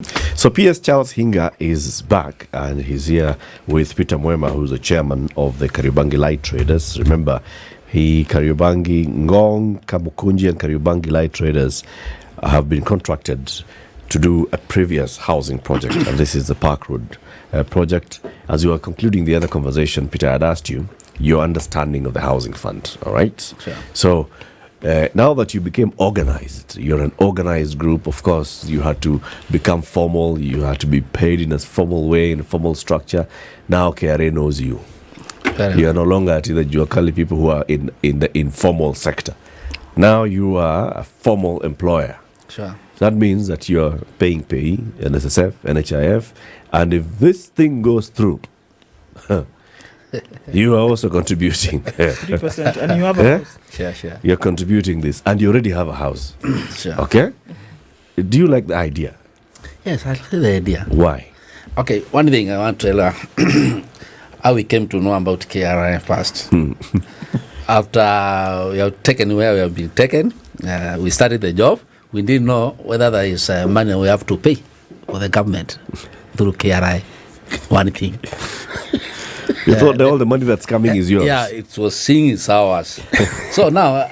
So PS Charles Hinga is back and he's here with Peter Mwema, who's the chairman of the Kariobangi Light Traders. Remember, Kariobangi, Ngong, Kamukunji and Kariobangi Light Traders have been contracted to do a previous housing project, and this is the Park Road project. As you are concluding the other conversation, Peter had asked you your understanding of the housing fund, all right? Sure. So now that you became organized, you're an organized group, of course, you had to become formal, you had to be paid in a formal way, in a formal structure. Now KRA knows you. You are no longer the Juakali people who are in the informal sector. Now you are a formal employer. Sure. That means that you are paying pay, NSSF, NHIF, and if this thing goes through, you are also contributing. 3%, and you have a house. Sure. You're contributing this, and you already have a house. Sure. Okay? Do you like the idea? Yes, I like the idea. Why? Okay, one thing I want to tell how we came to know about KRI first. After we have taken where we have been taken, we started the job. We didn't know whether there is money we have to pay for the government through KRI. One thing. You thought that all the money that's coming is yours? Yeah, it was seeing it's ours. So now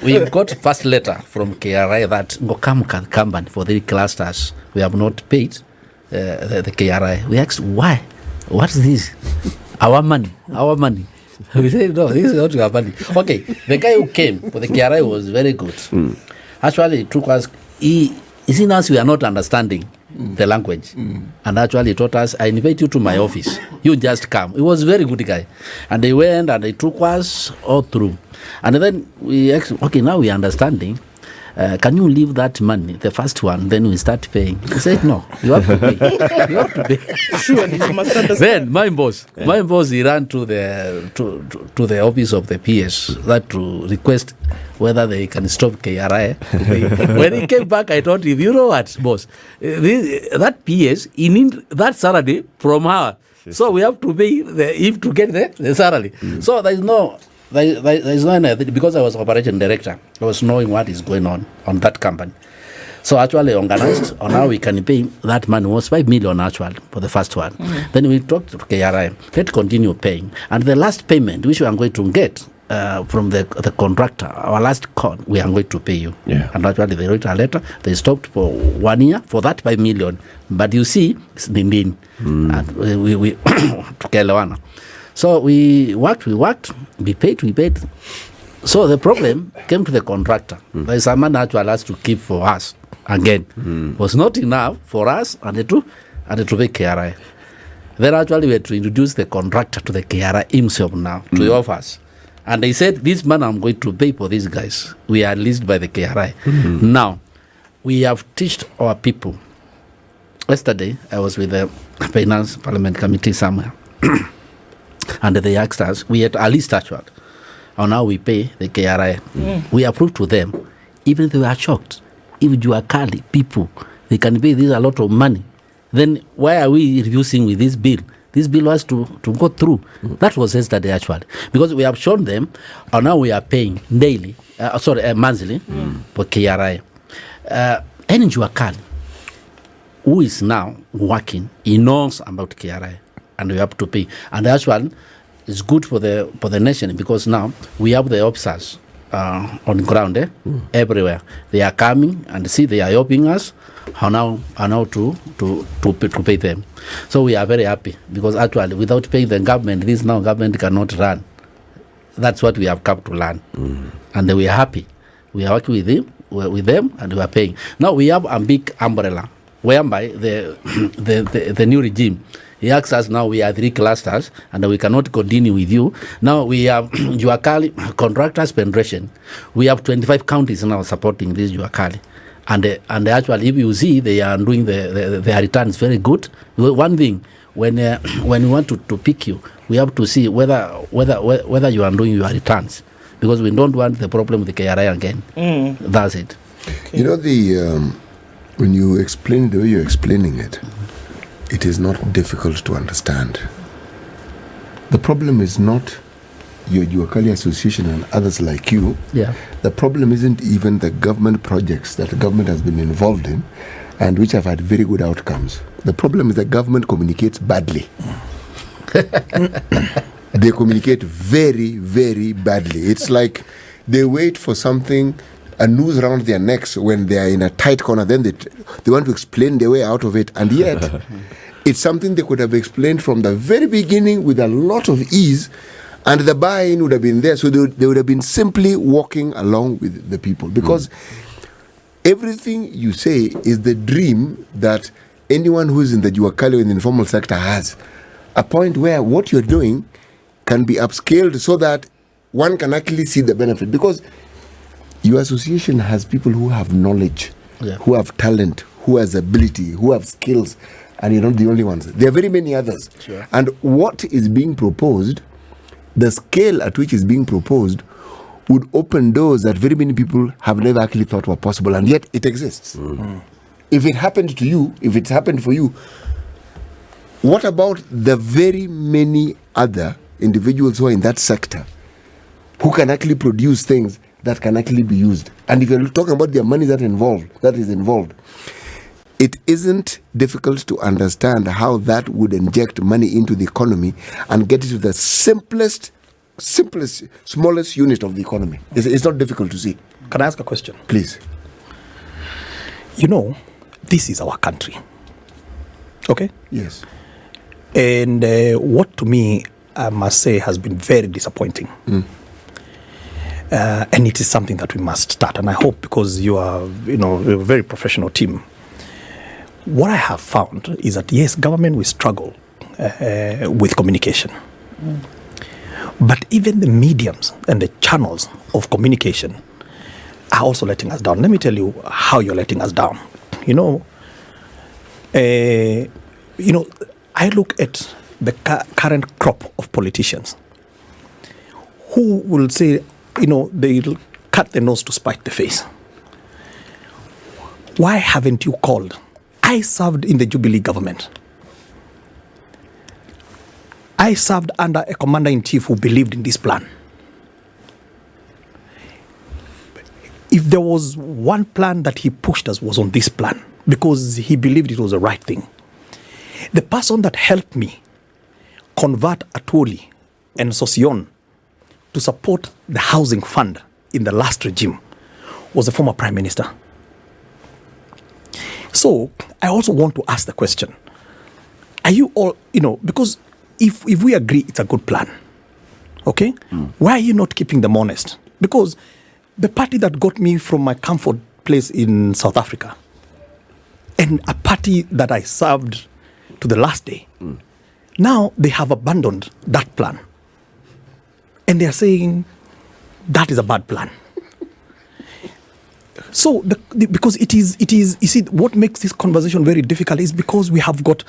we got first letter from KRI that Ngokam company for the clusters we have not paid the KRI. We asked why? What is this? Our money. We said no, this is not our money. Okay, the guy who came for the KRI was very good. Actually, it took us. He seen us we are not understanding the language, and actually taught us. I invite you to my office. You just come. He was a very good guy, and they went and they took us all through, and then we asked, okay, now we are understanding. Can you leave that money, the first one, then we start paying? He said, no, you have to pay. You have to pay. Surely you must understand. Then my boss, he ran to the office of the PS that to request whether they can stop KRI. When he came back, I told him, you know what, boss, that PS, he need that salary from her. So we have to pay him to get the salary. So there is no... There is no anything, because I was operation director. I was knowing what is going on that company. So actually organized on how we can pay that money was 5 million actually for the first one. Then we talked to KRI, let's continue paying. And the last payment, which we are going to get from the contractor, our last call, we are going to pay you. Yeah. And actually they wrote a letter, they stopped for 1 year for that 5 million. But you see, it's din. And we Kelewana. So we worked, we paid. So the problem came to the contractor. There is a man actually has to keep for us again. It was not enough for us and to pay KRI. Then actually we had to introduce the contractor to the KRI himself now, to the office. And they said, this man I'm going to pay for these guys. We are leased by the KRI. Now, we have taught our people. Yesterday, I was with the Finance Parliament Committee somewhere. And they asked us, we had at least actually, and now we pay the KRI. We approved to them, even if they were shocked. If you are Kali people, they can pay this a lot of money. Then why are we refusing with this bill? This bill has to go through. That was yesterday actually. Because we have shown them, and now we are paying daily, monthly for KRI. And you are Kali, who is now working, he knows about KRI. And we have to pay. And actually, it's good for the nation because now we have the officers on the ground everywhere. They are coming and see they are helping us how now to pay them. So we are very happy because actually without paying the government, this now government cannot run. That's what we have come to learn. And we are happy. We are working with them and we are paying. Now we have a big umbrella whereby the new regime, he asks us now we are 3 clusters and we cannot continue with you. Now we have Juakali contractors penetration. We have 25 counties now supporting this Juakali. And actually if you see they are doing their returns very good. One thing, when we want to pick you, we have to see whether you are doing your returns. Because we don't want the problem with the KRI again. That's it. Okay. You know when you explain the way you're explaining it, it is not difficult to understand. The problem is not your Juakali Association and others like you. Yeah. The problem isn't even the government projects that the government has been involved in. and which have had very good outcomes. The problem is that government communicates badly. They communicate very, very badly. It's like they wait for something, a noose around their necks when they are in a tight corner. Then they want to explain their way out of it. And yet, it's something they could have explained from the very beginning with a lot of ease, and the buy-in would have been there. So they would have been simply walking along with the people. Because everything you say is the dream that anyone who's in the Juakali or in the informal sector has. A point where what you're doing can be upscaled so that one can actually see the benefit. Because your association has people who have knowledge, who have talent, who has ability, who have skills, and you're not the only ones. There are very many others. Sure. And what is being proposed, the scale at which is being proposed, would open doors that very many people have never actually thought were possible, and yet it exists. If it happened to you, if it's happened for you, what about the very many other individuals who are in that sector who can actually produce things that can actually be used? And if you're talking about the money that is involved, it isn't difficult to understand how that would inject money into the economy and get it to the simplest, smallest unit of the economy. It's not difficult to see. Can I ask a question? Please. You know, this is our country. Okay? Yes. And what to me, I must say, has been very disappointing. And it is something that we must start. And I hope, because you are, a very professional team, what I have found is that, yes, government will struggle with communication. But even the mediums and the channels of communication are also letting us down. Let me tell you how you're letting us down. I look at the current crop of politicians who will say, they'll cut the nose to spite the face. Why haven't you called? I served in the Jubilee government. I served under a commander-in-chief who believed in this plan. If there was one plan that he pushed us, was on this plan, because he believed it was the right thing. The person that helped me convert Atwoli and Sosion to support the housing fund in the last regime was the former Prime Minister. So I also want to ask the question, are you all, because if we agree it's a good plan, okay, why are you not keeping them honest? Because the party that got me from my comfort place in South Africa, and a party that I served to the last day, now they have abandoned that plan. And they are saying that is a bad plan. So, because it is, you see, what makes this conversation very difficult is because we have got,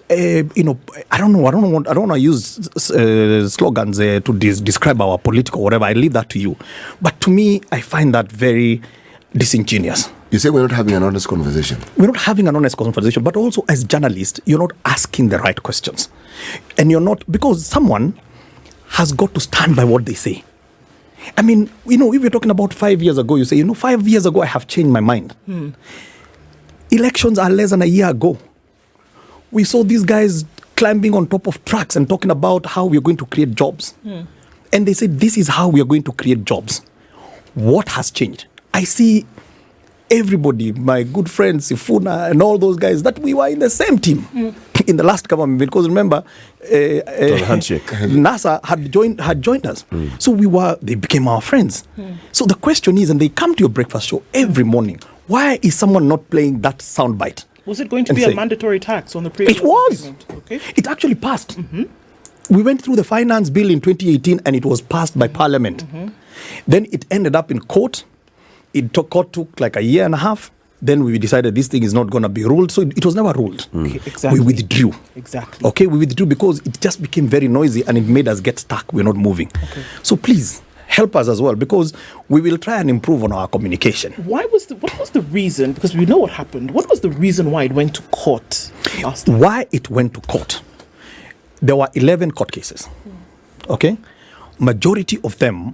I don't want to use slogans to describe our political whatever. I leave that to you. But to me, I find that very disingenuous. You say we're not having an honest conversation. We're not having an honest conversation, but also as journalists, you're not asking the right questions. And you're not, because someone has got to stand by what they say. I mean, if you're talking about 5 years ago, you say, 5 years ago, I have changed my mind. Elections are less than a year ago. We saw these guys climbing on top of trucks and talking about how we're going to create jobs. And they said, this is how we are going to create jobs. What has changed? I see everybody, my good friends, Sifuna and all those guys, that we were in the same team in the last government. Because remember, handshake. NASA had joined us. So they became our friends. So the question is, and they come to your breakfast show every morning, why is someone not playing that soundbite? Was it going to be a mandatory tax on the previous? It was. Agreement? Okay. It actually passed. We went through the finance bill in 2018 and it was passed by Parliament. Then it ended up in court. Court took like a year and a half. Then we decided this thing is not going to be ruled. So it was never ruled. Okay, exactly. We withdrew. Exactly. Okay, we withdrew because it just became very noisy and it made us get stuck. We're not moving. Okay. So please help us as well, because we will try and improve on our communication. What was the reason? Because we know what happened. What was the reason why it went to court last time? Why it went to court? There were 11 court cases. Okay? Majority of them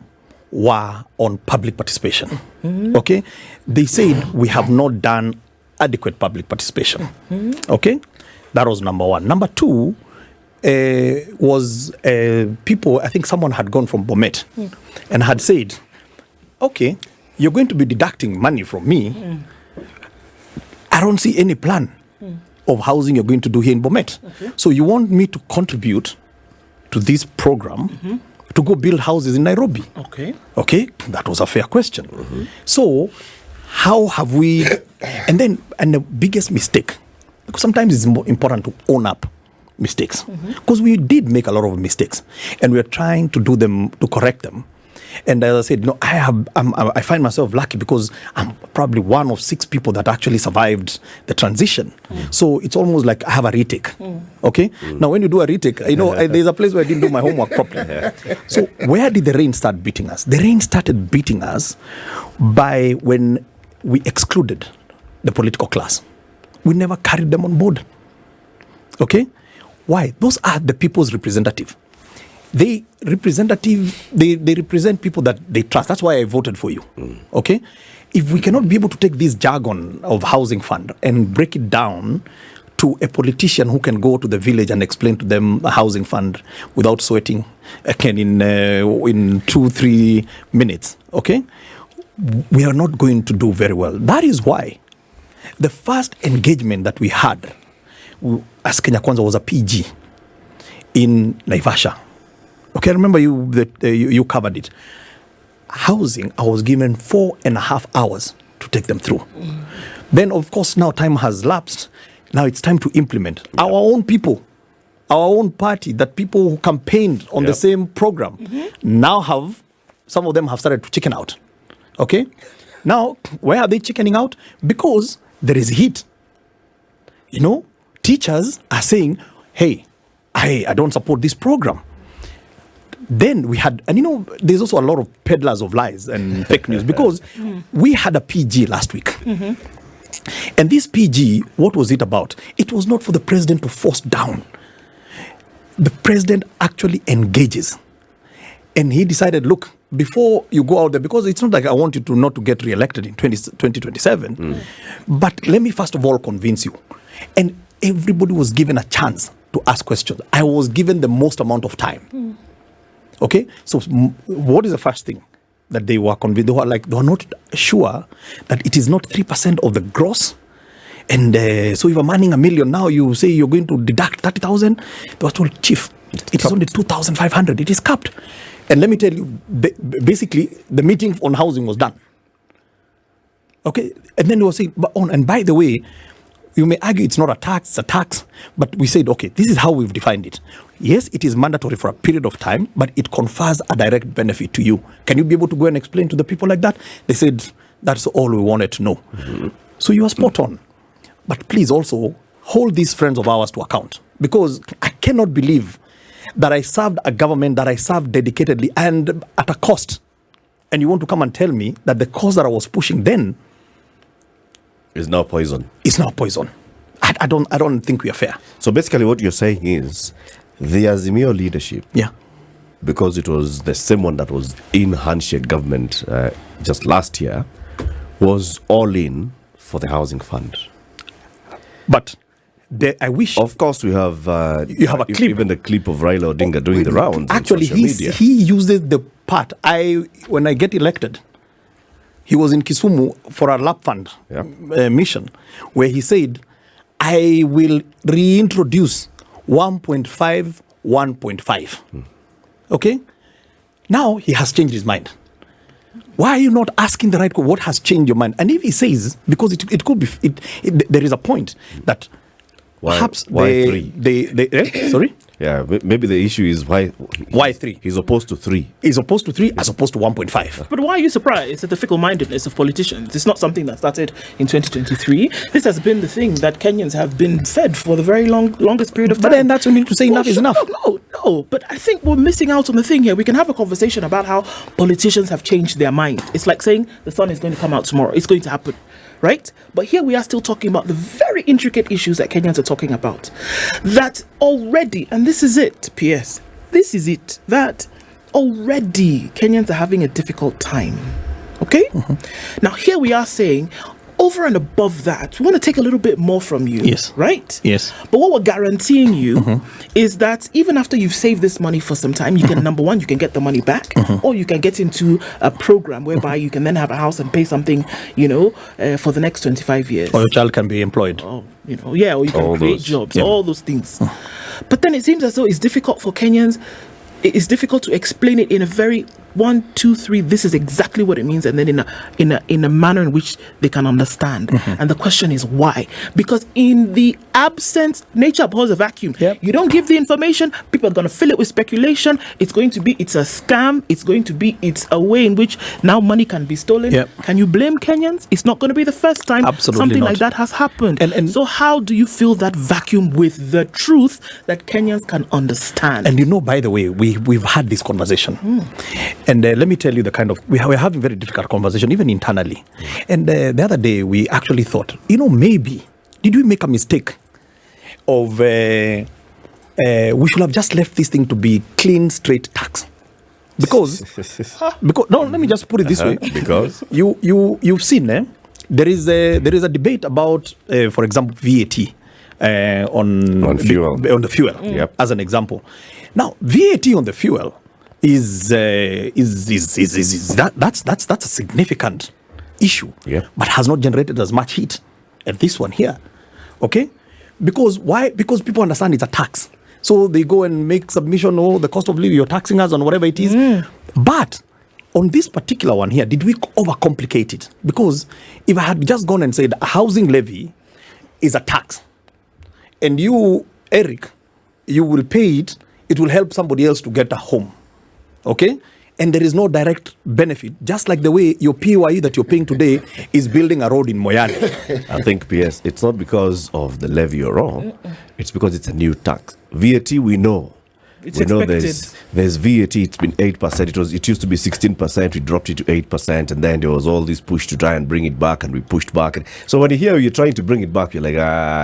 were on public participation. Okay? They said we have not done adequate public participation. Okay, that was number one. Number two was people. I think someone had gone from Bomet and had said, "Okay, you're going to be deducting money from me. I don't see any plan of housing you're going to do here in Bomet. So you want me to contribute to this program to go build houses in Nairobi?" Okay, that was a fair question. So how have we? And the biggest mistake, because sometimes it's more important to own up mistakes, because we did make a lot of mistakes, and we are trying to do them, to correct them. And as I said, no, I find myself lucky because I'm probably one of 6 people that actually survived the transition. So it's almost like I have a retake. Okay. Now, when you do a retake, there's a place where I didn't do my homework properly. So where did the rain start beating us? The rain started beating us by when we excluded the political class. We never carried them on board. Okay. Why? Those are the people's representative. They represent people that they trust. That's why I voted for you. Okay? If we cannot be able to take this jargon of housing fund and break it down to a politician who can go to the village and explain to them a housing fund without sweating again in 2-3 minutes, okay? We are not going to do very well. That is why the first engagement that we had as Kenya Kwanza was a PG in Naivasha. Okay, I remember you covered it. Housing, I was given 4.5 hours to take them through. Then, of course, now time has lapsed. Now it's time to implement. Our own people, our own party, that people who campaigned on the same program, now some of them have started to chicken out. Okay? Now, why are they chickening out? Because there is heat. Teachers are saying, hey, I don't support this program. Then we had, and there's also a lot of peddlers of lies and fake news, because we had a PG last week. And this PG, what was it about? It was not for the president to force down. The president actually engages. And he decided, look, before you go out there, because it's not like I want you to not to get re-elected in 2027, but let me first of all convince you. And everybody was given a chance to ask questions. I was given the most amount of time. Okay, so what is the first thing that they were convinced? They were not sure that it is not 3% of the gross. And so if I'm earning $1 million now, you say you're going to deduct 30,000. They were told, Chief, it is only 2,500. It is capped. And let me tell you, basically, the meeting on housing was done. Okay, and then they were saying, and by the way, you may argue it's not a tax, it's a tax. But we said, okay, this is how we've defined it. Yes, it is mandatory for a period of time, but it confers a direct benefit to you. Can you be able to go and explain to the people like that? They said, that's all we wanted to know. So you are spot on. But please also hold these friends of ours to account, because I cannot believe that I served a government that I served dedicatedly and at a cost. And you want to come and tell me that the cause that I was pushing then is now poison. It's now poison. I don't think we are fair. So basically what you're saying is the Azimio leadership, because it was the same one that was in handshake government just last year, was all in for the housing fund. But I wish... Of course, we have... you have a clip. Even the clip of Raila Odinga doing the rounds actually, on social media. He uses the part. When I get elected, he was in Kisumu for a lap fund mission, where he said, I will reintroduce 1.5. Okay? Now he has changed his mind. Why are you not asking the right question? What has changed your mind? And if he says, because it could be, there is a point that perhaps why 3? Sorry? Yeah, maybe the issue is why 3? He's opposed to 3. He's opposed to 3 as opposed to 1.5. But why are you surprised at the fickle-mindedness of politicians? It's not something that started in 2023. This has been the thing that Kenyans have been fed for the very longest period of time. But then that's when you need to say enough is enough. No. But I think we're missing out on the thing here. We can have a conversation about how politicians have changed their mind. It's like saying the sun is going to come out tomorrow. It's going to happen. Right? But here we are still talking about the very intricate issues that Kenyans are talking about. That already, and this is it, PS, this is it, that already Kenyans are having a difficult time. Okay? Now here we are saying, over and above that, we want to take a little bit more from you. Yes. Right? Yes. But what we're guaranteeing you is that even after you've saved this money for some time, you can, number one, you can get the money back, or you can get into a program whereby you can then have a house and pay something, for the next 25 years. Or your child can be employed. Or you can create jobs, all those things. But then it seems as though it's difficult for Kenyans. It's difficult to explain it in a very 1, 2, 3. This is exactly what it means, and then in a manner in which they can understand. And the question is why? Because in the absence, nature abhors a vacuum. Yep. You don't give the information, people are going to fill it with speculation. It's a scam. It's a way in which now money can be stolen. Yep. Can you blame Kenyans? It's not going to be the first time something not. like that has happened. And so how do you fill that vacuum with the truth that Kenyans can understand? And by the way, we've had this conversation. And let me tell you we're having very difficult conversation, even internally. And the other day, we actually thought, maybe, did we make a mistake of, we should have just left this thing to be clean, straight tax? Because no, let me just put it this way. Because? You've seen, there is a debate about, for example, VAT on fuel. On the fuel, as an example. Now, VAT on the fuel is that's a significant issue, but has not generated as much heat as this one here. Okay, because why? Because people understand it's a tax, so they go and make submission. The cost of living, you're taxing us on whatever it is. But on this particular one here, did we overcomplicate it? Because if I had just gone and said a housing levy is a tax, and you, Eric, you will pay it, it will help somebody else to get a home. Okay? And there is no direct benefit, just like the way your PYE that you're paying today is building a road in Moyale. I think, PS, it's not because of the levy you're wrong. It's because it's a new tax. VAT, we know. It's we know expected. there's VAT, it's been 8%. It used to be 16%, we dropped it to 8%, and then there was all this push to try and bring it back, and we pushed back. And so when you hear you're trying to bring it back, you're like,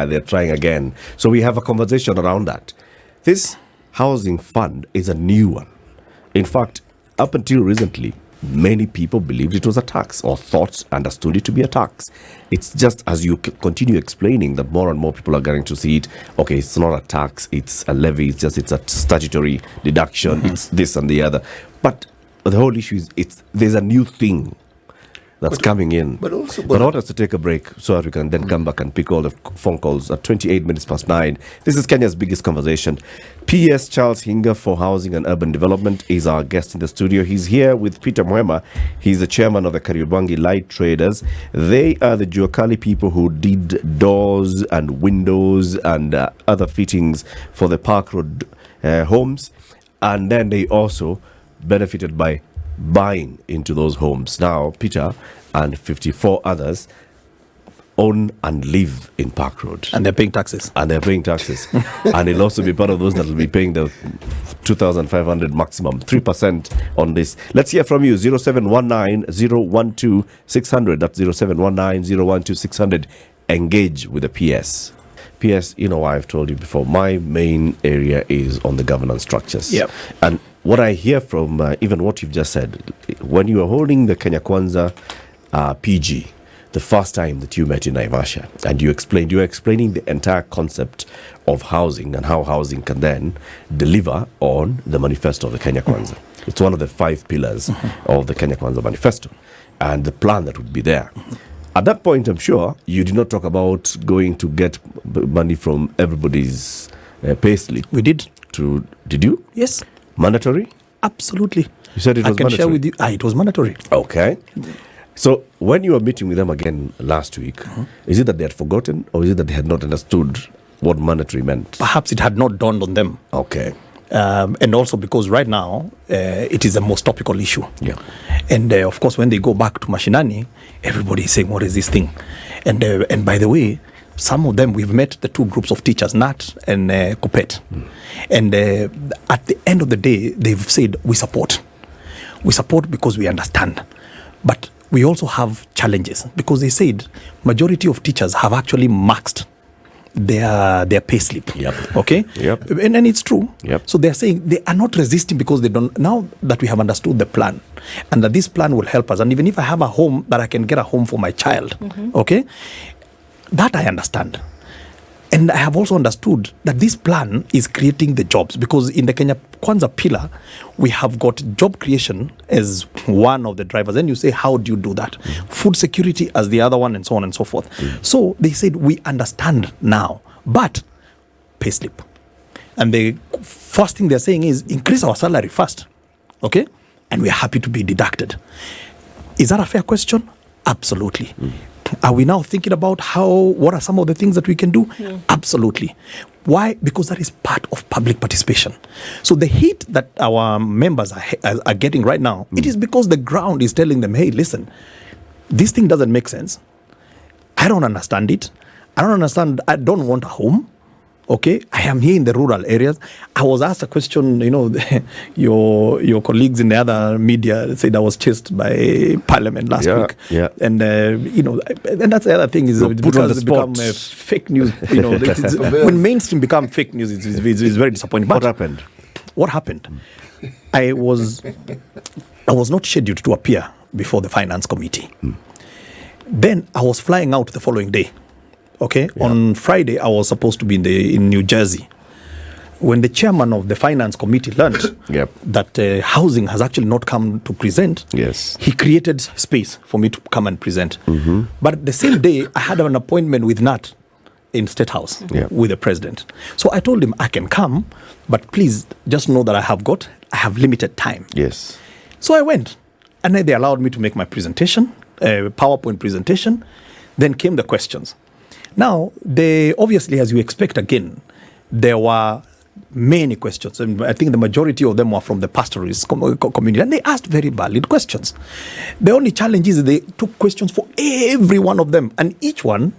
they're trying again. So we have a conversation around that. This housing fund is a new one. In fact, up until recently, many people believed it was a tax or understood it to be a tax. It's just as you continue explaining that more and more people are getting to see it. Okay, it's not a tax, it's a levy, it's a statutory deduction, it's this and the other. But the whole issue is there's a new thing that's coming in. But I want us to take a break so that we can then come back and pick all the phone calls at 28 minutes past 9. This is Kenya's biggest conversation. PS Charles HINGA for Housing and Urban Development is our guest in the studio. He's here with Peter Mwema. He's the chairman of the Kariobangi Light Traders. They are the Juakali people who did doors and windows and other fittings for the Park Road homes. And then they also benefited by buying into those homes. Now, Peter and 54 others own and live in Park Road. And they're paying taxes. And they'll also be part of those that will be paying the 2,500 maximum, 3% on this. Let's hear from you, 0719 012 That's 0719 012 Engage with the PS. PS, I've told you before, my main area is on the governance structures. Yep. And what I hear from even what you've just said, when you were holding the Kenya Kwanza PG, the first time that you met in Naivasha, and you were explaining the entire concept of housing and how housing can then deliver on the manifesto of the Kenya Kwanza. It's one of the 5 pillars of the Kenya Kwanza manifesto and the plan that would be there. At that point, I'm sure you did not talk about going to get money from everybody's payslip. We did. Did you? Yes. Mandatory? Absolutely. You said it was mandatory? I can share with you. It was mandatory. Okay. So when you were meeting with them again last week, is it that they had forgotten, or is it that they had not understood what mandatory meant? Perhaps it had not dawned on them. Okay. And also because right now, it is the most topical issue. Yeah. And of course, when they go back to Mashinani, everybody is saying, what is this thing? And by the way, some of them, we've met the 2 groups of teachers, Nat and Kopet. And at the end of the day, they've said, we support. We support because we understand. But we also have challenges, because they said majority of teachers have actually maxed their pay slip. Yep. Okay. Yep. And it's true. Yep. So they're saying they are not resisting because they don't. Now that we have understood the plan, and that this plan will help us, and even if I have a home, that I can get a home for my child. Okay, that I understand. And I have also understood that this plan is creating the jobs, because in the Kenya Kwanza pillar, we have got job creation as one of the drivers. Then you say, how do you do that? Food security as the other one, and so on and so forth. So they said, we understand now, but payslip. And the first thing they're saying is increase our salary first, okay? And we're happy to be deducted. Is that a fair question? Absolutely. Are we now thinking about what are some of the things that we can do? Absolutely. Why? Because that is part of public participation. So the heat that our members are getting right now, it is because the ground is telling them, hey, listen, this thing doesn't make sense. I don't understand it. I don't want a home. Okay, I am here in the rural areas. I was asked a question, your colleagues in the other media said I was chased by Parliament last week. Yeah. And, and that's the other thing is because it's become fake news. When mainstream become fake news, it's very disappointing. But what happened? I was not scheduled to appear before the Finance Committee. Then I was flying out the following day. Okay, on Friday, I was supposed to be in New Jersey. When the chairman of the Finance Committee learned that housing has actually not come to present, he created space for me to come and present. But the same day, I had an appointment with Nat in State House with the president. So I told him I can come, but please just know that I have limited time. Yes. So I went, and then they allowed me to make my presentation, PowerPoint presentation. Then came the questions. Now, obviously, as you expect again, there were many questions. And I think the majority of them were from the pastoralist community. And they asked very valid questions. The only challenge is they took questions for every one of them. And each one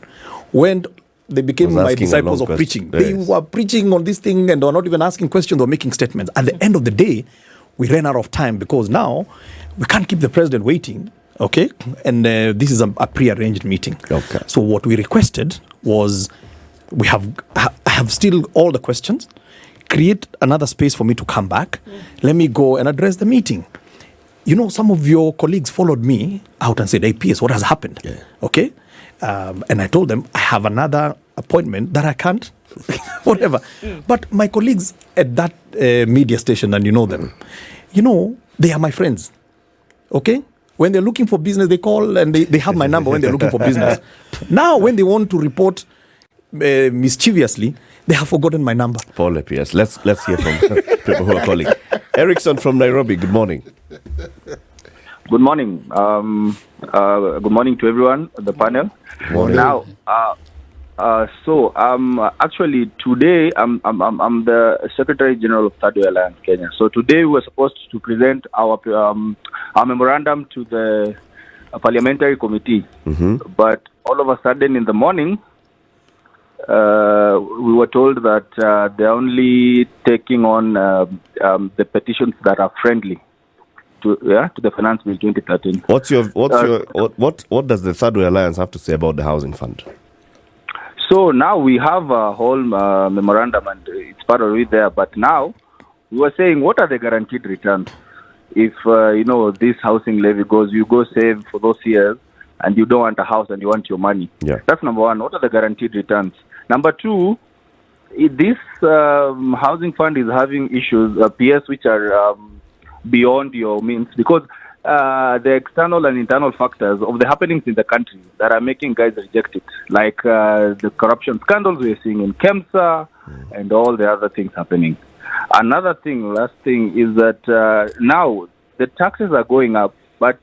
they became my disciples of preaching. Yes. They were preaching on this thing and they were not even asking questions, they were making statements. At the end of the day, we ran out of time because now we can't keep the president waiting. Okay, and this is a pre-arranged meeting. Okay. So what we requested was, we have still all the questions. Create another space for me to come back. Let me go and address the meeting. Some of your colleagues followed me out and said, "Hey, PS, what has happened?" Yeah. Okay, and I told them I have another appointment that I can't, whatever. But my colleagues at that media station, and you know them, they are my friends. Okay. When they're looking for business, they call and they have my number when they're looking for business. Now, when they want to report mischievously, they have forgotten my number. Paul PS. Let's hear from people who are calling. Erickson from Nairobi, good morning. Good morning. Good morning to everyone on the panel. Morning. Now, actually today I'm the Secretary General of Third Way Alliance Kenya. So today we were supposed to present our memorandum to the parliamentary committee, but all of a sudden in the morning we were told that they're only taking on the petitions that are friendly to the Finance Bill 2013. What does the Third Way Alliance have to say about the housing fund? So now we have a whole memorandum and it's part of it there. But now we were saying, what are the guaranteed returns? If, this housing levy goes, you go save for those years and you don't want a house and you want your money. Yeah. That's number one. What are the guaranteed returns? Number two, this housing fund is having issues, PS, which are beyond your means, because the external and internal factors of the happenings in the country that are making guys reject it, like the corruption scandals we're seeing in KEMSA and all the other things happening. Another thing, last thing, is that now the taxes are going up, but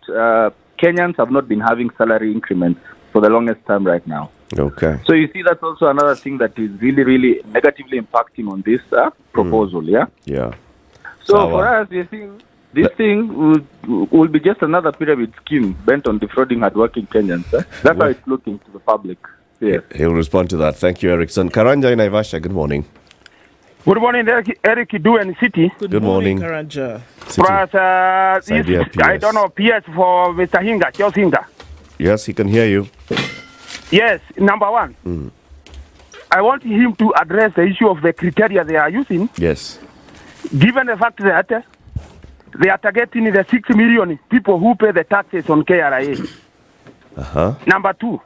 Kenyans have not been having salary increments for the longest time right now. Okay. So you see, that's also another thing that is really, really negatively impacting on this proposal, yeah? Yeah. So for us, you see, this thing will be just another pyramid scheme bent on defrauding hardworking Kenyans. That's how it's looking to the public. Yes. He'll respond to that. Thank you, Erickson. Karanja in Naivasha, good morning. Good morning, Eric Idu and City. Good morning, Karanja. Plus, I don't know, PS for Mr. Hinga, Charles Hinga. Yes, he can hear you. Yes, number one. I want him to address the issue of the criteria they are using. Yes. Given the fact that they are targeting the 6 million people who pay the taxes on KRA. Number 2,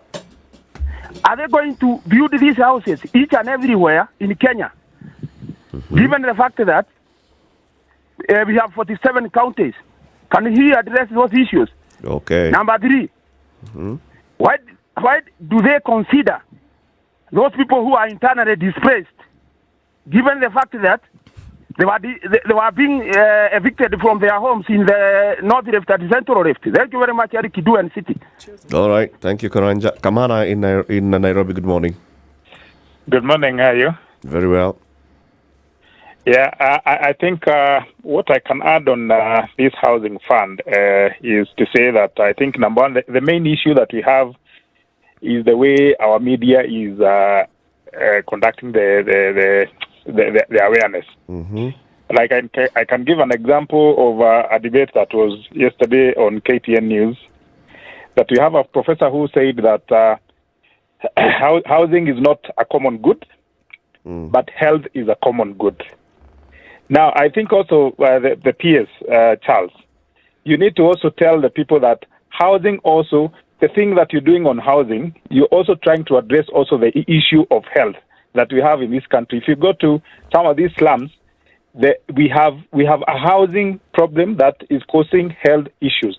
are they going to build these houses each and everywhere in Kenya? Given the fact that we have 47 counties, can he address those issues? Okay. Number 3, why do they consider those people who are internally displaced, given the fact that they were being evicted from their homes in the North Rift and Central Rift? Thank you very much, Eric Kidu and City. All right. Thank you, Karanja. Kamana in Nairobi, good morning. Good morning, how are you? Very well. Yeah, I think what I can add on this housing fund is to say that I think, number one, the main issue that we have is the way our media is conducting the awareness. Like I can give an example of a debate that was yesterday on KTN News, that we have a professor who said that housing is not a common good, but health is a common good. Now, I think also the PS, Charles, you need to also tell the people that housing also, the thing that you're doing on housing, you're also trying to address also the issue of health that we have in this country. If you go to some of these slums, we have a housing problem that is causing health issues.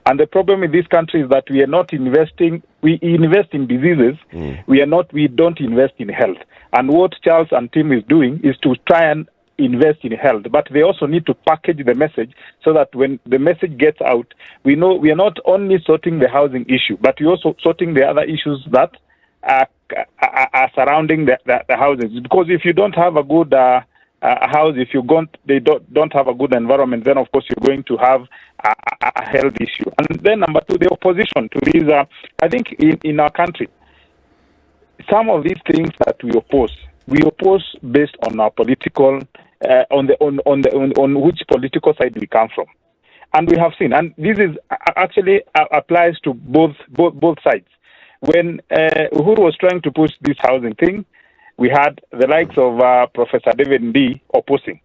And the problem in this country is that we are not investing. We invest in diseases. We don't invest in health. And what Charles and Tim is doing is to try and invest in health, but they also need to package the message so that when the message gets out, we know we are not only sorting the housing issue, but we're also sorting the other issues that are surrounding the houses. Because if you don't have a good house, if you don't have a good environment, then of course you're going to have a health issue. And then number 2, the opposition to these. I think in our country, some of these things that we oppose based on our political, on which political side we come from, and we have seen, and this is actually applies to both sides. When Uhuru was trying to push this housing thing, we had the likes of Professor David Ndii opposing.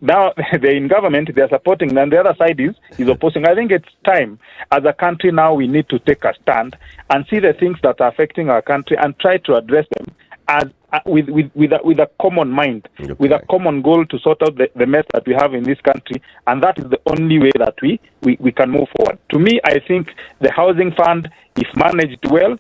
Now they're in government, they're supporting, and the other side is opposing. I think it's time, as a country now, we need to take a stand and see the things that are affecting our country and try to address them as with a common mind, with a common goal to sort out the mess that we have in this country, and that is the only way that we can move forward. To me, I think the housing fund, if managed well,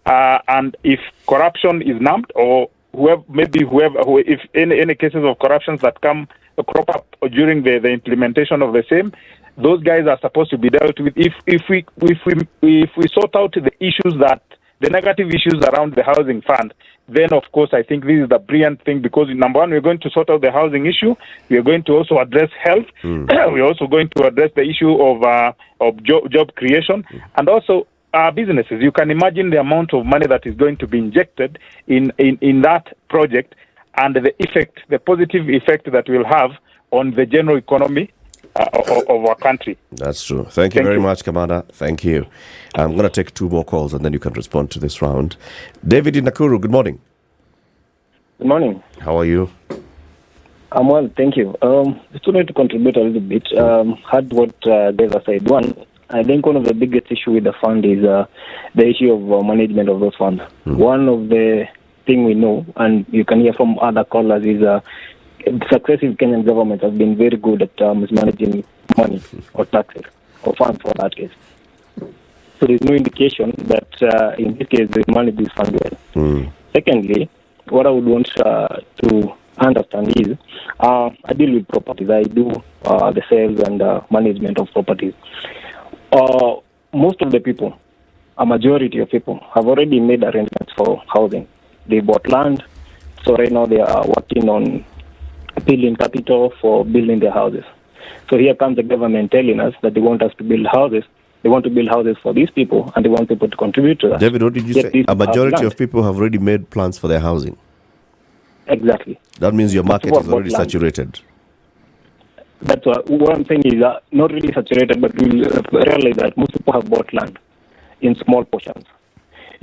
and if corruption is numbed, or if any cases of corruptions that crop up during the implementation of the same, those guys are supposed to be dealt with. If we sort out the negative issues around the housing fund, then of course I think this is the brilliant thing, because number one, we're going to sort out the housing issue. We are going to also address health. We're also going to address the issue of job creation, and also businesses. You can imagine the amount of money that is going to be injected in that project, and the positive effect that we'll have on the general economy of our country. That's true. Thank you very much, Kamana. Thank you. I'm going to take 2 more calls and then you can respond to this round. David in Nakuru, good morning. Good morning. How are you? I'm well, thank you. Just wanted to contribute a little bit. Heard what Deva said. One, I think one of the biggest issue with the fund is the issue of management of those funds. One of the thing we know, and you can hear from other callers, is successive Kenyan governments have been very good at mismanaging money or taxes or funds for that case. So there's no indication that in this case they manage this fund well. Secondly, what I would want to understand is I deal with properties. I do the sales and management of properties. Most of the people, a majority of people, have already made arrangements for housing. They bought land, so right now they are working on building capital for building their houses. So here comes the government telling us that they want us to build houses. They want to build houses for these people, and they want people to contribute to that. David, what did you say? A majority of people have already made plans for their housing. Exactly. That means your market is already saturated. That's what I'm saying is not really saturated, but we realize that most people have bought land in small portions.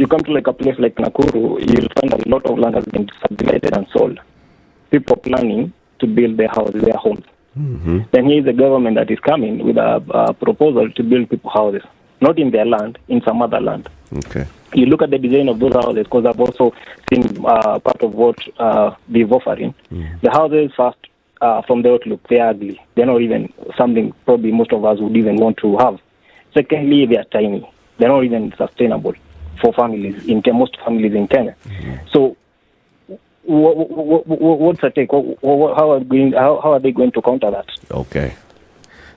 you come to like a place like Nakuru, you'll find a lot of land has been subdivided and sold. People planning to build their houses, their homes. Then here is the government that is coming with a proposal to build people houses, not in their land, in some other land. Okay. You look at the design of those houses, because I've also seen part of what they've offering. The houses, first, from the outlook, they're ugly. They're not even something probably most of us would even want to have. Secondly, they are tiny. They're not even sustainable for families, most families in Kenya. So, what's the take? How are they going to counter that? Okay.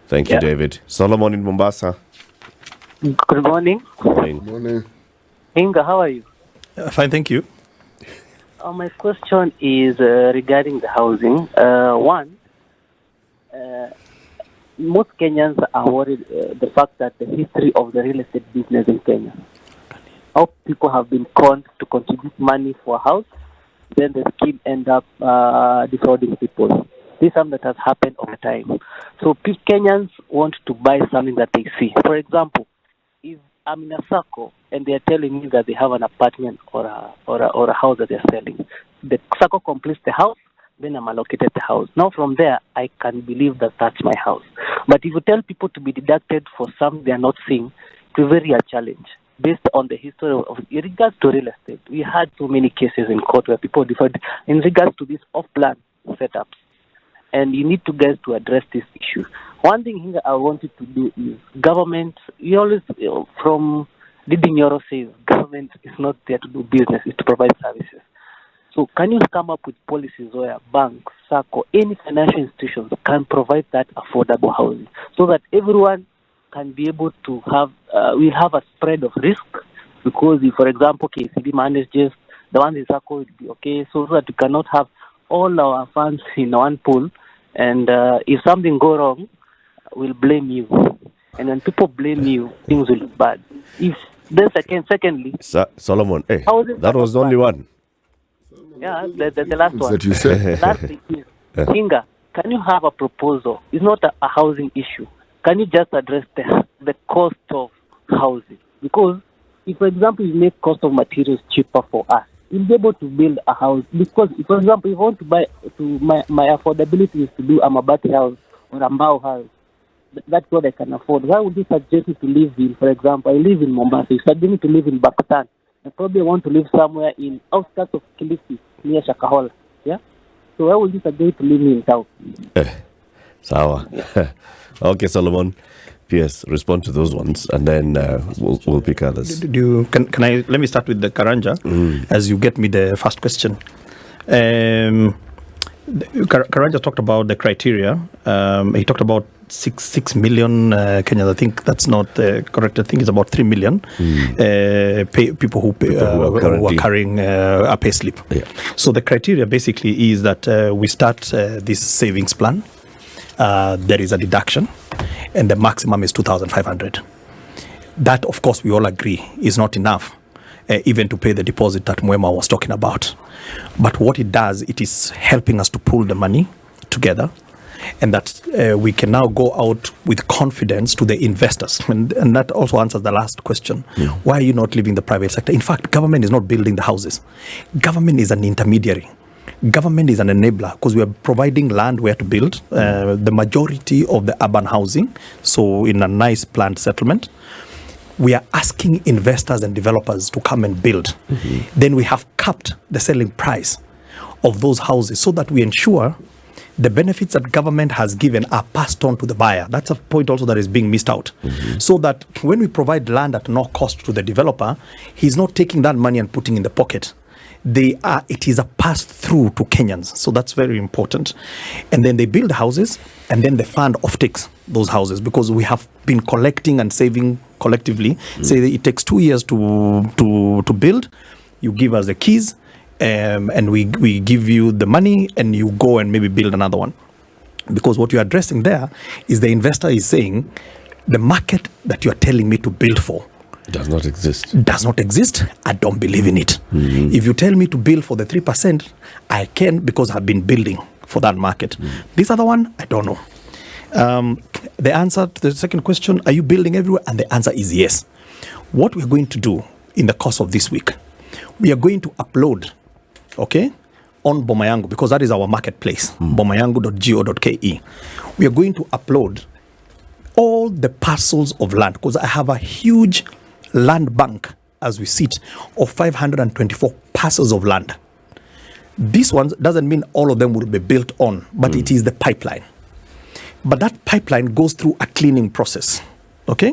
Thank you, David. Solomon in Mombasa. Good morning. Morning. Hinga, how are you? Fine, thank you. My question is regarding the housing. One, most Kenyans are worried the fact that the history of the real estate business in Kenya. How people have been conned to contribute money for a house, then the scheme end up defrauding people. This is something that has happened over time. So Kenyans want to buy something that they see. For example, if I'm in a circle and they are telling me that they have an apartment or a house that they're selling, the circle completes the house, then I'm allocated the house. Now from there, I can believe that that's my house. But if you tell people to be deducted for something they are not seeing, it's a very challenge. Based on the history of in regards to real estate, we had so many cases in court where people deferred in regards to these off-plan setups. And you need to guys to address this issue. One thing here I wanted to do is government, we always, from Didi Nyoro says, government is not there to do business, it's to provide services. So can you come up with policies where banks, SACCO, any financial institutions can provide that affordable housing so that everyone can be able to have, we have a spread of risk, because if, for example, KCB manages, the one in SACCO will be okay, so that we cannot have all our funds in one pool, and if something go wrong, we'll blame you. And when people blame you, things will look bad. If then secondly, Solomon, that was the only one. Yeah, the last one. That you said. Last thing is, Hinga, can you have a proposal? It's not a housing issue. Can you just address the cost of housing? Because if, for example, you make cost of materials cheaper for us, we'll be able to build a house. Because, if, for example, if I want to buy, my affordability is to do a Mabati house or a Mbao house. That's what I can afford. Why would you suggest me to live in, for example, I live in Mombasa, you suggest me to live in Pakistan. I probably want to live somewhere in outskirts of Kilifi, near Shakahola. Yeah? So why would you suggest to live in town? Sawa. Okay, Solomon. Yes, respond to those ones, and then we'll pick others. Can I? Let me start with the Karanja, as you get me the first question. Karanja talked about the criteria. He talked about 6 million Kenyans. I think that's not correct. I think it's about 3 million people who are carrying a pay slip. Yeah. So the criteria basically is that we start this savings plan. There is a deduction, and the maximum is 2,500. That, of course, we all agree is not enough, even to pay the deposit that Mwema was talking about. But what it does, it is helping us to pull the money together, and that we can now go out with confidence to the investors. And that also answers the last question. Yeah. Why are you not leaving the private sector? In fact, government is not building the houses. Government is an intermediary. Government is an enabler, because we are providing land where to build the majority of the urban housing, so in a nice planned settlement. We are asking investors and developers to come and build. Then we have capped the selling price of those houses so that we ensure the benefits that government has given are passed on to the buyer. That's a point also that is being missed out. So that when we provide land at no cost to the developer, he's not taking that money and putting in the pocket. It is a pass through to Kenyans. So that's very important. And then they build houses, and then the fund offtakes those houses, because we have been collecting and saving collectively. Say that it takes 2 years to build. You give us the keys, and we give you the money, and you go and maybe build another one. Because what you're addressing there is the investor is saying, the market that you're telling me to build for does not exist. I don't believe in it. If you tell me to build for the 3%, I can, because I've been building for that market. This other one, I don't know. The answer to the second question, are you building everywhere? And the answer is yes. What we're going to do, in the course of this week, we are going to upload, okay, on Bomayangu, because that is our marketplace, bomayangu.go.ke. We are going to upload all the parcels of land, because I have a huge land bank as we sit of 524 parcels of land. This one doesn't mean all of them will be built on, but it is the pipeline. But that pipeline goes through a cleaning process, okay?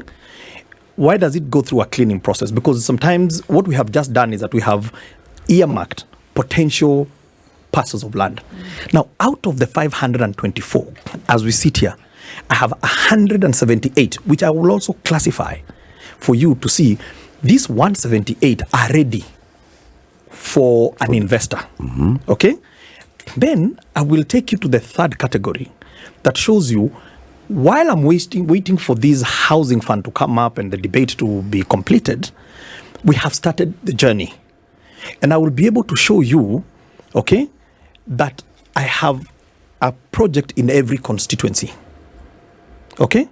Why does it go through a cleaning process? Because sometimes what we have just done is that we have earmarked potential parcels of land. Now, out of the 524, as we sit here, I have 178, which I will also classify for you to see. These 178 are ready for an investor, okay? Then I will take you to the third category that shows you, while I'm waiting for this housing fund to come up and the debate to be completed, we have started the journey. And I will be able to show you, okay, that I have a project in every constituency, okay?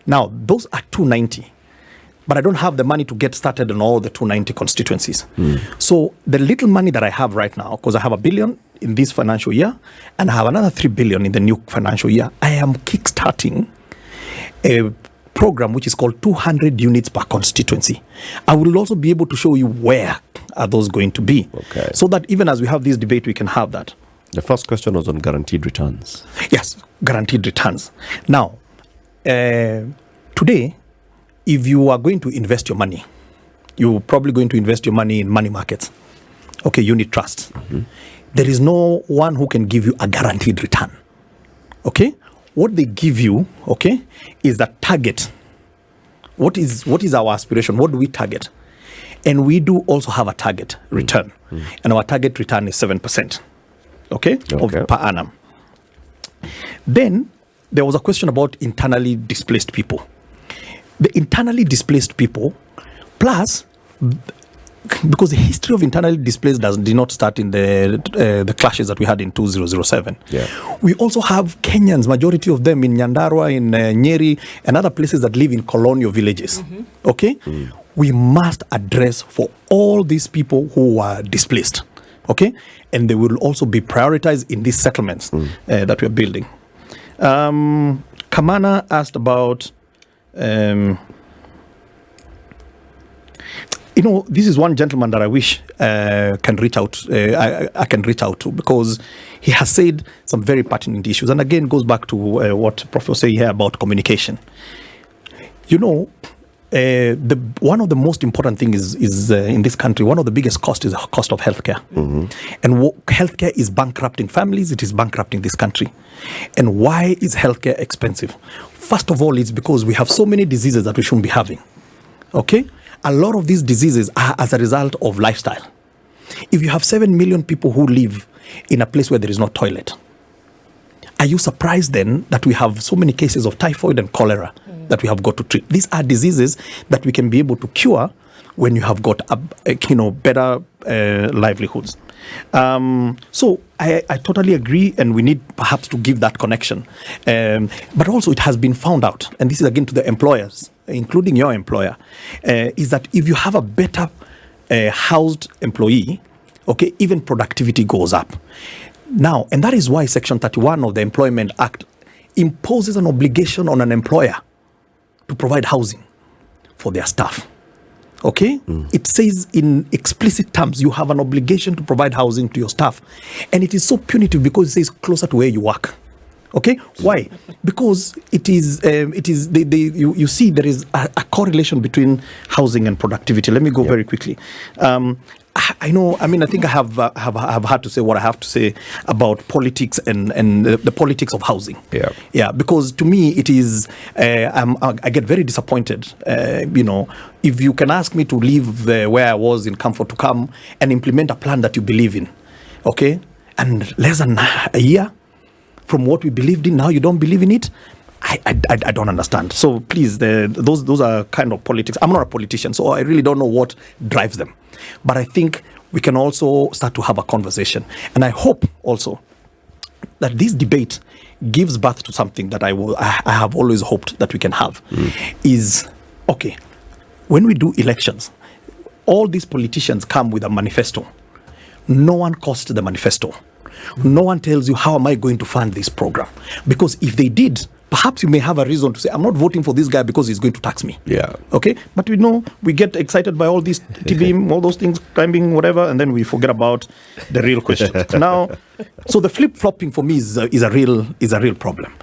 Now, those are 290. But I don't have the money to get started on all the 290 constituencies. So the little money that I have right now, because I have $1 billion in this financial year, and I have another $3 billion in the new financial year, I am kickstarting a program which is called 200 units per constituency. I will also be able to show you where are those going to be. Okay. So that even as we have this debate, we can have that. The first question was on guaranteed returns. Yes, guaranteed returns. Now, today, if you are going to invest your money, you're probably going to invest your money in money markets, okay, unit trusts. There is no one who can give you a guaranteed return, okay? What they give you, okay, is the target. What is our aspiration? What do we target? And we do also have a target return, and our target return is 7%, okay, of per annum. Then there was a question about internally displaced people. The internally displaced people, plus, because the history of internally displaced did not start in the clashes that we had in 2007. Yeah. We also have Kenyans, majority of them in Nyandarua, in Nyeri, and other places that live in colonial villages. Okay? We must address for all these people who are displaced. Okay? And they will also be prioritized in these settlements that we are building. Kamana asked about this is one gentleman that I wish can reach out. I can reach out to, because he has said some very pertinent issues, and again goes back to what Prof was saying here about communication. One of the most important things is in this country, one of the biggest costs is the cost of healthcare. And healthcare is bankrupting families, it is bankrupting this country. And why is healthcare expensive? First of all, it's because we have so many diseases that we shouldn't be having. Okay? A lot of these diseases are as a result of lifestyle. If you have 7 million people who live in a place where there is no toilet, are you surprised then that we have so many cases of typhoid and cholera that we have got to treat? These are diseases that we can be able to cure when you have got better livelihoods. So I totally agree, and we need perhaps to give that connection. But also it has been found out, and this is again to the employers, including your employer, is that if you have a better housed employee, okay, even productivity goes up. Now, and that is why Section 31 of the Employment Act imposes an obligation on an employer to provide housing for their staff. Okay? It says in explicit terms, you have an obligation to provide housing to your staff. And it is so punitive because it says closer to where you work. Okay? Why? Because you see there is a correlation between housing and productivity. Let me go very quickly. I know, I think I have had to say what I have to say about politics and the politics of housing. Yeah, because to me it is, I get very disappointed, if you can ask me to leave where I was in comfort to come and implement a plan that you believe in, okay, and less than a year from what we believed in, now you don't believe in it. I don't understand. So please, those are kind of politics. I'm not a politician, so I really don't know what drives them. But I think we can also start to have a conversation. And I hope also that this debate gives birth to something that I have always hoped that we can have. Is, okay, when we do elections, all these politicians come with a manifesto. No one costs the manifesto. No one tells you, how am I going to fund this program? Because if they did, perhaps you may have a reason to say, I'm not voting for this guy because he's going to tax me. Yeah. Okay? But we know, we get excited by all these TV, all those things, climbing, whatever, and then we forget about the real question. Now, so the flip-flopping for me is a real problem.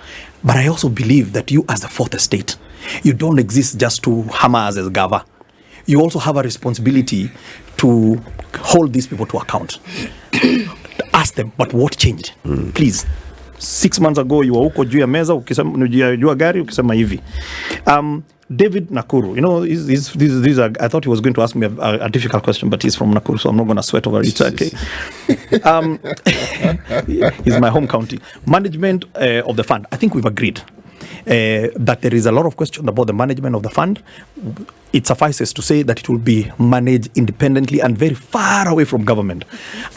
But I also believe that you as the fourth estate, you don't exist just to hammer us as Gava. You also have a responsibility to hold these people to account. Ask them, but what changed? Please. 6 months ago, you were huko juu ya meza, ukisema juu ya gari, ukisema hivi. David Nakuru, you know, these are, I thought he was going to ask me a difficult question, but he's from Nakuru, so I'm not going to sweat over it. Okay. He's my home county. Management of the fund, I think we've agreed that there is a lot of question about the management of the fund. It suffices to say that it will be managed independently and very far away from government.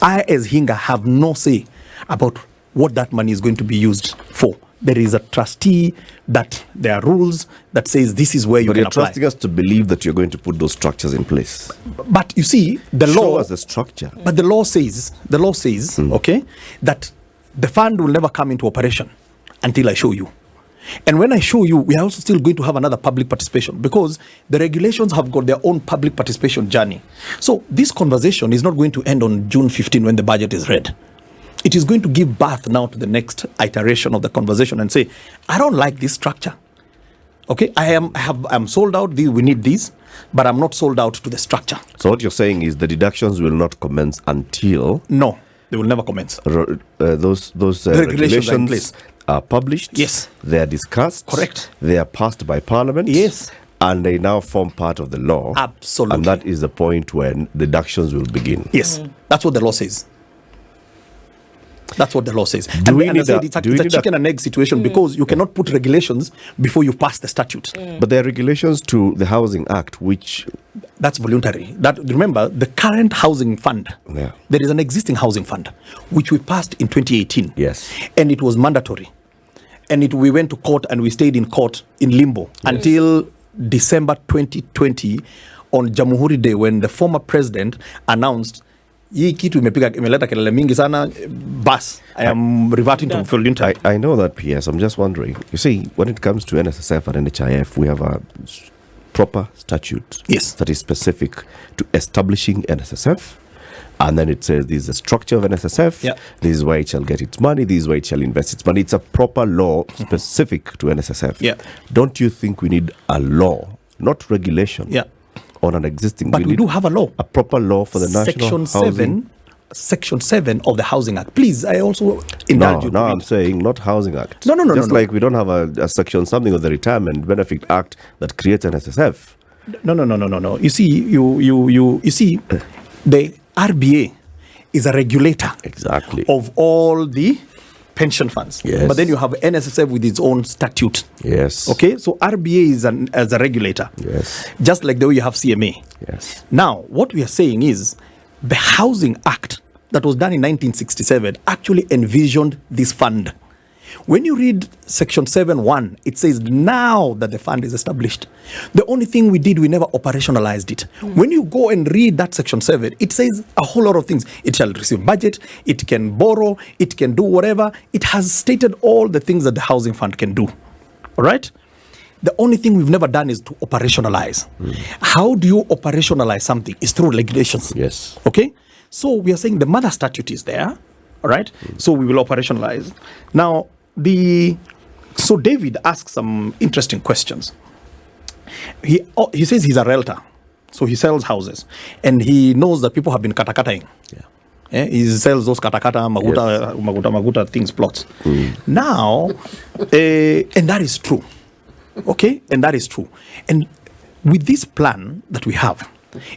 I, as HINGA, have no say about what that money is going to be used for. There is a trustee, that there are rules that says this is where you can apply. But you're trusting us to believe that you're going to put those structures in place. But you see, the Show law... us the structure. But the law says, okay, that the fund will never come into operation until I show you. And when I show you, we are also still going to have another public participation because the regulations have got their own public participation journey. So this conversation is not going to end on June 15 when the budget is read. It is going to give birth now to the next iteration of the conversation and say, I don't like this structure. Okay, I'm sold out, we need these, but I'm not sold out to the structure. So what you're saying is the deductions will not commence until... No, they will never commence. Those regulations are in place. Are published. Yes. They are discussed. Correct. They are passed by Parliament. Yes. And they now form part of the law. Absolutely. And that is the point when deductions will begin. Yes. That's what the law says. That's what the law says. It's a chicken and egg situation because you cannot put regulations before you pass the statute. But there are regulations to the Housing Act, which... That's voluntary. Remember, the current housing fund, there is an existing housing fund, which we passed in 2018. Yes. And it was mandatory. And we went to court and we stayed in court in limbo until December 2020 on Jamhuri Day when the former president announced hii kitu imeleta kelele mingi sana, bas, I am reverting to voluntary. I know that, PS. I'm just wondering. You see, when it comes to NSSF and NHIF, we have a proper statute that is specific to establishing NSSF. And then it says this is the structure of NSSF. Yeah. This is where it shall get its money. This is where it shall invest its money. It's a proper law specific to NSSF. Yeah. Don't you think we need a law, not regulation, on an existing... But we do have a law. A proper law for the national housing... Section 7 of the Housing Act. Please, I also indulge you. No, I'm saying not Housing Act. No. Just like we don't have a section something of the Retirement Benefit Act that creates an SSF. No. You see, you see, the RBA is a regulator of all the pension funds. Yes. But then you have NSSF with its own statute. Yes. Okay, so RBA is as a regulator. Yes. Just like the way you have CMA. Yes. Now, what we are saying is the Housing Act that was done in 1967 actually envisioned this fund. When you read Section 7.1, it says now that the fund is established. The only thing we did, we never operationalized it. When you go and read that Section 7, it says a whole lot of things. It shall receive budget, it can borrow, it can do whatever. It has stated all the things that the housing fund can do. All right? The only thing we've never done is to operationalize. How do you operationalize something? It's through regulations. Yes. Okay? So we are saying the mother statute is there. All right? So we will operationalize. Now, so David asks some interesting questions. He says he's a realtor. So he sells houses. And he knows that people have been katakataing. Yeah. He sells those katakata, maguta things, plots. Now, and that is true. Okay? And that is true. And with this plan that we have,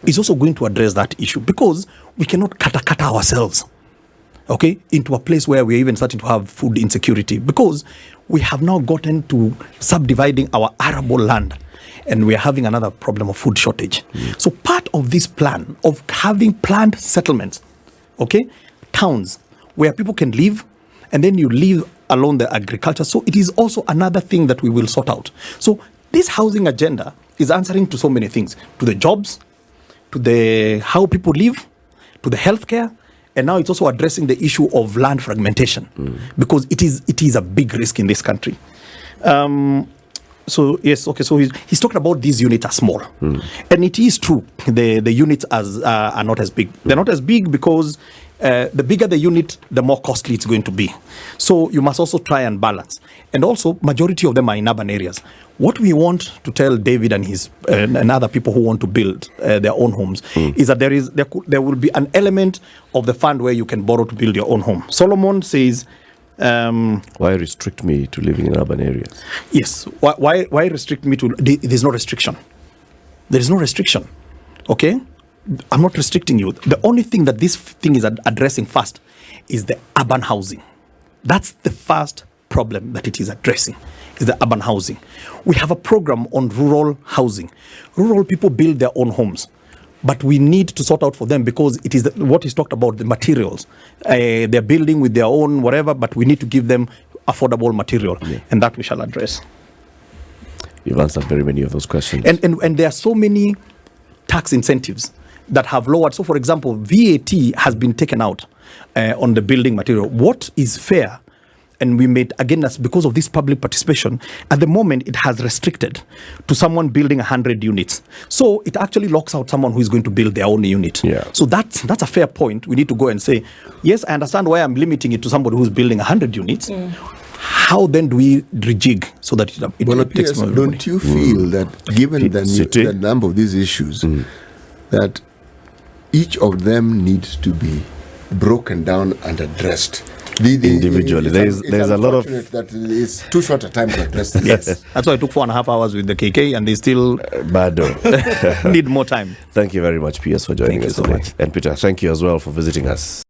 it's also going to address that issue because we cannot katakata ourselves, okay, into a place where we're even starting to have food insecurity because we have now gotten to subdividing our arable land and we're having another problem of food shortage. So part of this plan of having planned settlements, okay, towns where people can live and then you live along the agriculture. So it is also another thing that we will sort out. So this housing agenda is answering to so many things, to the jobs, to the how people live, to the healthcare, and now it's also addressing the issue of land fragmentation because it is a big risk in this country. So yes, okay. So he's talking about these units are small, and it is true. The units are not as big. They're not as big because the bigger the unit, the more costly it's going to be. So you must also try and balance. And also, majority of them are in urban areas. What we want to tell David and his and other people who want to build their own homes is that there will be an element of the fund where you can borrow to build your own home. Solomon says. Why restrict me to living in urban areas? Yes. Why restrict me to? There's no restriction. There is no restriction. Okay. I'm not restricting you. The only thing that this thing is addressing first is the urban housing. That's the first problem that it is addressing, is the urban housing. We have a program on rural housing. Rural people build their own homes, but we need to sort out for them because it is what is talked about, the materials. They're building with their own whatever, but we need to give them affordable material, and that we shall address. You've answered very many of those questions. And there are so many tax incentives that have lowered. So, for example, VAT has been taken out on the building material. What is fair, and we made, again, that's because of this public participation, at the moment it has restricted to someone building 100 units. So it actually locks out someone who is going to build their own unit. Yeah. So that's a fair point. We need to go and say, yes, I understand why I'm limiting it to somebody who's building 100 units. How then do we rejig so that it takes more? Don't you feel that given the number of these issues, that each of them needs to be broken down and addressed individually? There's a lot of that it's too short a time to address this. Yes, that's why it took 4.5 hours with the KK, and they still need more time. Thank you very much, PS, for joining us so today. much. And Peter, thank you as well for visiting us.